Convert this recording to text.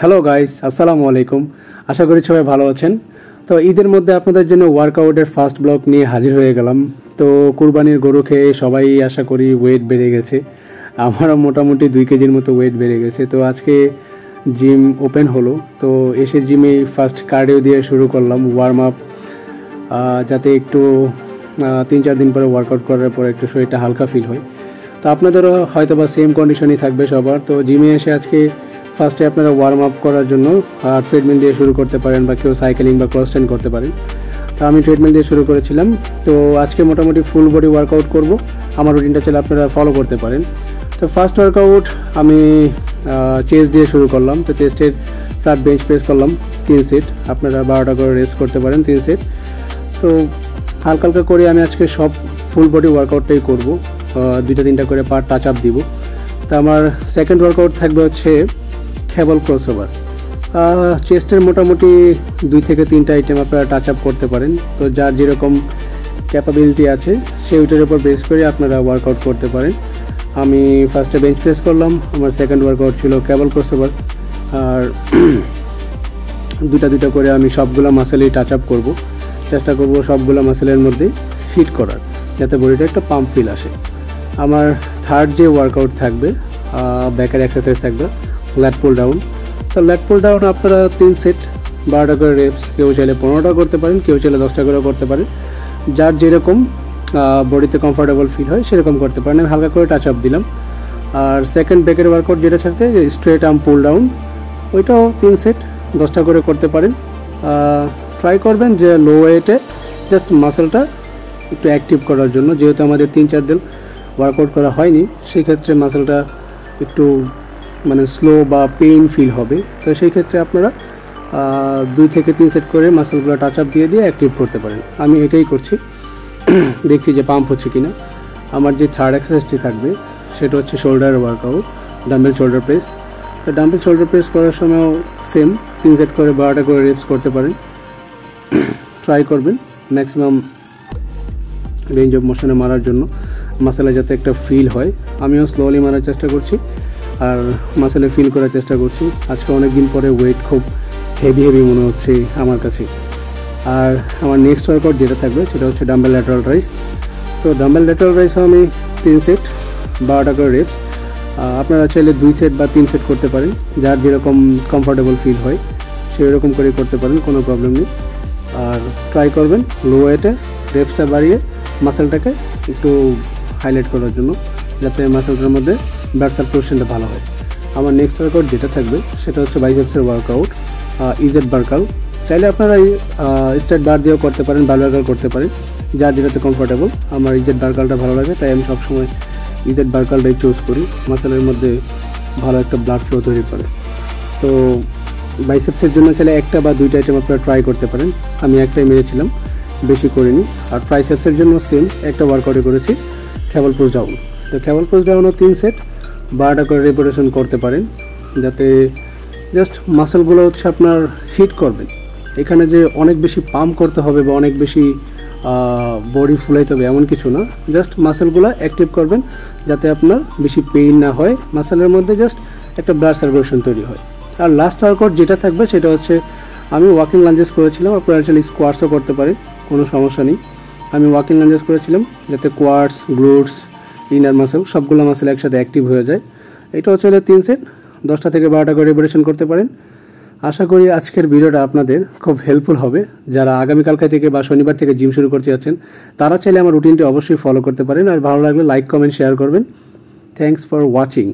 Hello guys, আসসালামু আলাইকুম। আশা করি সবাই ভালো আছেন। তো ঈদের মধ্যে আপনাদের জন্য ওয়ার্কআউটের ফার্স্ট ব্লগ নিয়ে হাজির হয়ে গেলাম। তো কুরবানির গরু খেয়ে সবাই আশা করি ওয়েট বেড়ে গেছে। আমারও মোটামুটি 2 কেজির মতো ওয়েট বেড়ে গেছে। তো আজকে জিম ওপেন হলো, তো এসে জিমে ফার্স্ট কার্ডিও দিয়ে শুরু করলাম ওয়ার্ম আপ, যাতে একটু 3-4 দিন পরে ওয়ার্কআউট করার পর একটু শরীরটা হালকা ফিল হয়। তো আপনাদেরও হয়তো বা সেম কন্ডিশনই থাকবে সবার। তো জিমে এসে আজকে ফার্স্টে আপনারা ওয়ার্ম আপ করার জন্য ট্রেডমিল দিয়ে শুরু করতে পারেন, বা কেউ সাইকেলিং বা ক্রস ট্রেন করতে পারেন। তো আমি ট্রেডমিল দিয়ে শুরু করেছিলাম। তো আজকে মোটামুটি ফুল বডি ওয়ার্কআউট করব। আমার রুটিনটা চলে আপনারা ফলো করতে পারেন। তো ফার্স্ট ওয়ার্কআউট আমি চেস্ট দিয়ে শুরু করলাম। তো চেস্টের ফ্ল্যাট বেঞ্চ প্রেস করলাম 3 সেট। আপনারা 12টা করে রেপস করতে পারেন 3 সেট। তো হালকা হালকা করে আমি আজকে সব ফুল বডি ওয়ার্কআউটটাই করব, 2-3টা করে পার্ট টাচ আপ দিব। তো আমার সেকেন্ড ওয়ার্কআউট থাকবে হচ্ছে কেবল ক্রসওভার। চেস্টের মোটামুটি 2 থেকে 3টা আইটেম আপনারা টাচ আপ করতে পারেন। তো যার যেরকম ক্যাপাবিলিটি আছে সেইটার উপর বেস করে আপনারা ওয়ার্কআউট করতে পারেন। আমি ফার্স্টে বেঞ্চ প্রেস করলাম, আমার সেকেন্ড ওয়ার্কআউট ছিল কেবল ক্রসওভার। আর 2টা করে আমি সবগুলো মাসেলই টাচ আপ করবো। চেষ্টা করব সবগুলো মাসেলের মধ্যে হিট করার, যাতে বডিটা একটা পাম্প ফিল আসে। আমার থার্ড যে ওয়ার্কআউট থাকবে, ব্যাকের এক্সারসাইজ থাকবে ল্যাট পুল ডাউন। তো ল্যাট পুল ডাউন আপনারা 3 সেট 12টা করে রেপস, কেউ চাইলে 15টা করতে পারেন, কেউ চাইলে 10টা করে করতে পারেন। যার যেরকম বডিতে কমফোর্টেবল ফিল হয় সেরকম করতে পারেন। আমি হালকা করে টাচ আপ দিলাম। আর সেকেন্ড ব্যাকের ওয়ার্কআউট যেটা থাকবে স্ট্রেট আর্ম পুল ডাউন, ওইটাও 3 সেট 10টা করে করতে পারেন। ট্রাই করবেন যে লো ওয়েটে জাস্ট মাসেলটা একটু অ্যাক্টিভ করার জন্য, যেহেতু আমাদের 3-4 দিন ওয়ার্কআউট করা হয়নি, সেক্ষেত্রে মাসেলটা একটু মানে স্লো বা পেইন ফিল হবে। তো সেই ক্ষেত্রে আপনারা 2 থেকে 3 সেট করে মাসেলগুলো টাচ আপ দিয়ে অ্যাক্টিভ করতে পারেন। আমি এটাই করছি, দেখছি যে পাম্প হচ্ছে কিনা। আমার যে থার্ড এক্সারসাইজটি থাকবে সেটা হচ্ছে shoulder workout, dumbbell shoulder press. তো ডাম্বেল শোল্ডার প্রেস করার সময়ও সেম 3 সেট করে 12টা করে রেপস করতে পারেন। ট্রাই করবেন ম্যাক্সিমাম রেঞ্জ অফ মোশনে মারার জন্য, মাসেলে যাতে একটা ফিল হয়। আমিও স্লোলি মারার চেষ্টা করছি আর মাসেলে ফিল করার চেষ্টা করছি। আজকে অনেক দিন পরে ওয়েট খুব হেভি মনে হচ্ছে আমার কাছে। আর আমার নেক্সট ওয়ার্কআউট যেটা থাকবে সেটা হচ্ছে ডাম্বেল ল্যাটারাল রাইজ। তো ডাম্বেল ল্যাটারাল রাইজও আমি 3 সেট 12টা করে রেপস। আপনারা চাইলে 2 সেট বা 3 সেট করতে পারেন, যার যেরকম কমফোর্টেবল ফিল হয় সেই রকম করে করতে পারেন, কোনো প্রবলেম নেই। আর ট্রাই করবেন লো ওয়েটে রেপসটা বাড়িয়ে মাসেলটাকে একটু হাইলাইট করার জন্য, যাতে মাসেলটার মধ্যে ব্লাড সার্কুলেশনটা ভালো হয়। আমার নেক্সট ওয়ার্কআউট যেটা থাকবে সেটা হচ্ছে বাইসেপসের ওয়ার্কআউট, ইজেড বার কার্ল। চাইলে আপনারা স্ট্রেট বার দিয়েও করতে পারেন, বার কার্ল করতে পারেন, যার যেটাতে কমফোর্টেবল। আমার ইজেড বার কার্লটা ভালো লাগে, তাই আমি সবসময় ইজেড বার কার্লটাই চুজ করি। মাসেলের মধ্যে ভালো একটা ব্লাড ফ্লো তৈরি করে। তো বাইসেপসের জন্য চাইলে 1টা বা 2টা আইটেম আপনারা ট্রাই করতে পারেন। আমি একটাই মেরেছিলাম, বেশি করিনি। আর ট্রাইসেপসের জন্য সেম একটা ওয়ার্কআউটে করেছি কেবল পুশ ডাউন। তো কেবল পুশ ডাউনও 3 সেট 12টা করে রেপিটেশন করতে পারেন, যাতে জাস্ট মাসেলগুলো হচ্ছে আপনার হিট করবেন। এখানে যে অনেক বেশি পাম্প করতে হবে বা অনেক বেশি বডি ফুলাইতে হবে এমন কিছু না, জাস্ট মাসেলগুলো অ্যাক্টিভ করবেন যাতে আপনার বেশি পেইন না হয়, মাসেলের মধ্যে জাস্ট একটা ব্লাড সার্কুলেশন তৈরি হয়। আর লাস্ট ওয়ার্কআউট যেটা থাকবে সেটা হচ্ছে আমি ওয়াকিং লাঞ্জেস করেছিলাম। আপনারা চাইলে স্কোয়াটসও করতে পারেন, কোনো সমস্যা নেই। আমি ওয়াকিং লাঞ্জেস করেছিলাম যাতে কোয়াডস, গ্লুটস, ইনার মাসেল সবগুলো মাসেল একসাথে অ্যাক্টিভ হয়ে যায়। এটা হচ্ছে 3 সেট 10টা থেকে 12টা করে রেপিটেশন করতে পারেন। আশা করি আজকের ভিডিওটা আপনাদের খুব হেল্পফুল হবে। যারা আগামীকালকে থেকে বা শনিবার থেকে জিম শুরু করতে যাচ্ছেন তারা চাইলে আমার রুটিনটি অবশ্যই ফলো করতে পারেন। আর ভালো লাগলে লাইক, কমেন্ট, শেয়ার করবেন। Thanks for watching.